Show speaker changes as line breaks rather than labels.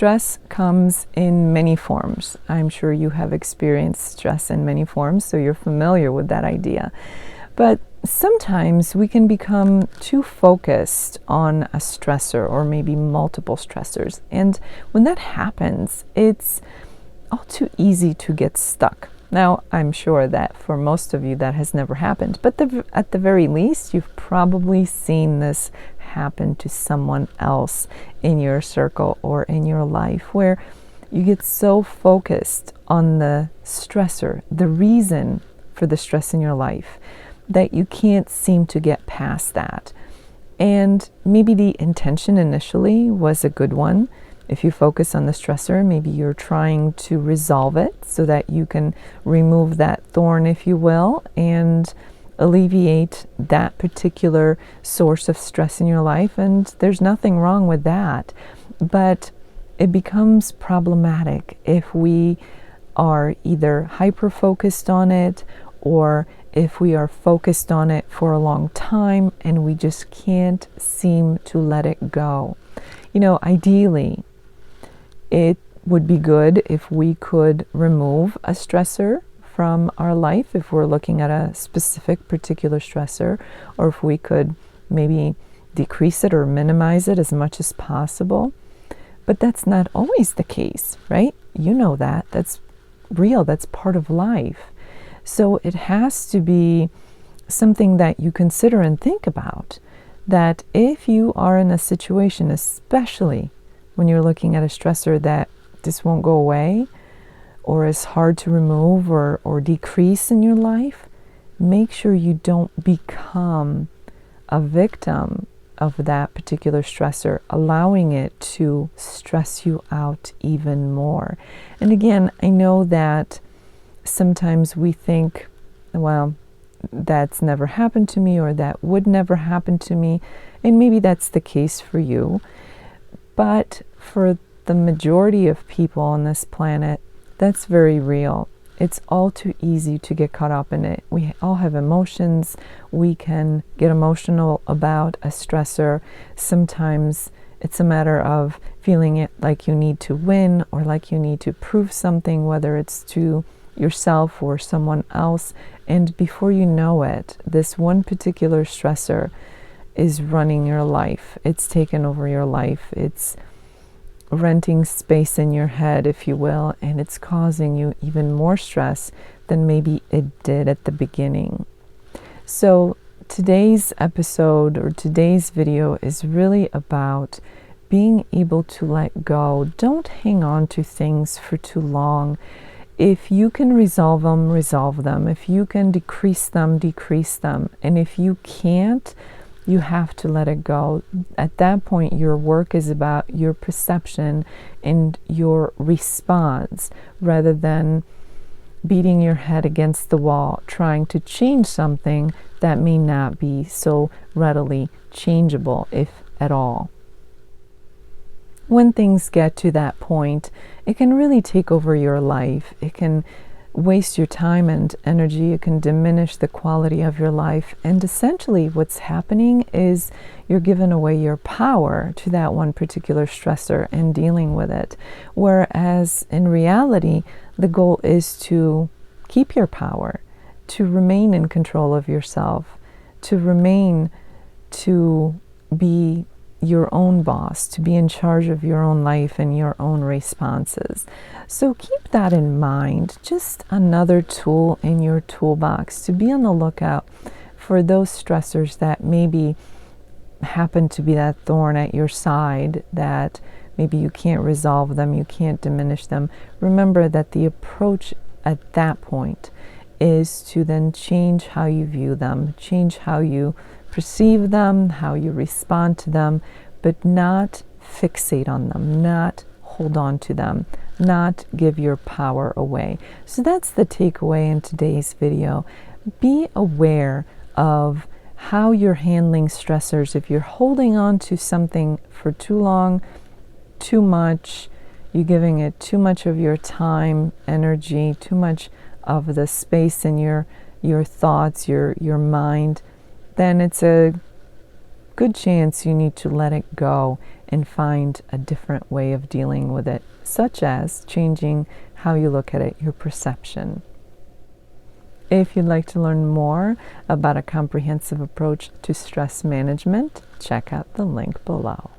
stress comes in many forms. I'm sure you have experienced stress in many forms, so you're familiar with that idea. But sometimes we can become too focused on a stressor or maybe multiple stressors. And when that happens, it's all too easy to get stuck. Now, I'm sure that for most of you that has never happened, but at the very least, you've probably seen this happen to someone else in your circle or in your life, where you get so focused on the stressor, the reason for the stress in your life, that you can't seem to get past that. And maybe the intention initially was a good one. If you focus on the stressor, maybe you're trying to resolve it so that you can remove that thorn, if you will, and alleviate that particular source of stress in your life. And there's nothing wrong with that. But it becomes problematic if we are either hyper-focused on it, or if we are focused on it for a long time and we just can't seem to let it go. Ideally, it would be good if we could remove a stressor from our life, if we're looking at a specific particular stressor, or if we could maybe decrease it or minimize it as much as possible. But that's not always the case, right? You know that. That's real. That's part of life. So it has to be something that you consider and think about, that if you are in a situation, especially when you're looking at a stressor that just won't go away or is hard to remove or decrease in your life, make sure you don't become a victim of that particular stressor, allowing it to stress you out even more. And again, I know that sometimes we think, well, that's never happened to me, or that would never happen to me. And maybe that's the case for you. But for the majority of people on this planet, that's very real. It's all too easy to get caught up in it. We all have emotions. We can get emotional about a stressor. Sometimes it's a matter of feeling it like you need to win, or like you need to prove something, whether it's to yourself or someone else. And before you know it, this one particular stressor is running your life. It's taken over your life. It's renting space in your head, if you will, and it's causing you even more stress than maybe it did at the beginning. So today's episode, or today's video, is really about being able to let go. Don't hang on to things for too long. If you can resolve them, resolve them. If you can decrease them, decrease them. And if you can't, you have to let it go. At that point, your work is about your perception and your response, rather than beating your head against the wall, trying to change something that may not be so readily changeable, if at all. When things get to that point, it can really take over your life. It can waste your time and energy. It can diminish the quality of your life. And essentially what's happening is you're giving away your power to that one particular stressor and dealing with it. Whereas in reality, the goal is to keep your power, to remain in control of yourself, to be your own boss, to be in charge of your own life and your own responses. So keep that in mind. Just another tool in your toolbox to be on the lookout for those stressors that maybe happen to be that thorn at your side, that maybe you can't resolve them, you can't diminish them. Remember that the approach at that point is to then change how you view them, change how you perceive them, how you respond to them, but not fixate on them, not hold on to them, not give your power away. So that's the takeaway in today's video. Be aware of how you're handling stressors. If you're holding on to something for too long, too much, you're giving it too much of your time, energy, too much of the space in your thoughts, your mind, then it's a good chance you need to let it go and find a different way of dealing with it, such as changing how you look at it, your perception. If you'd like to learn more about a comprehensive approach to stress management, check out the link below.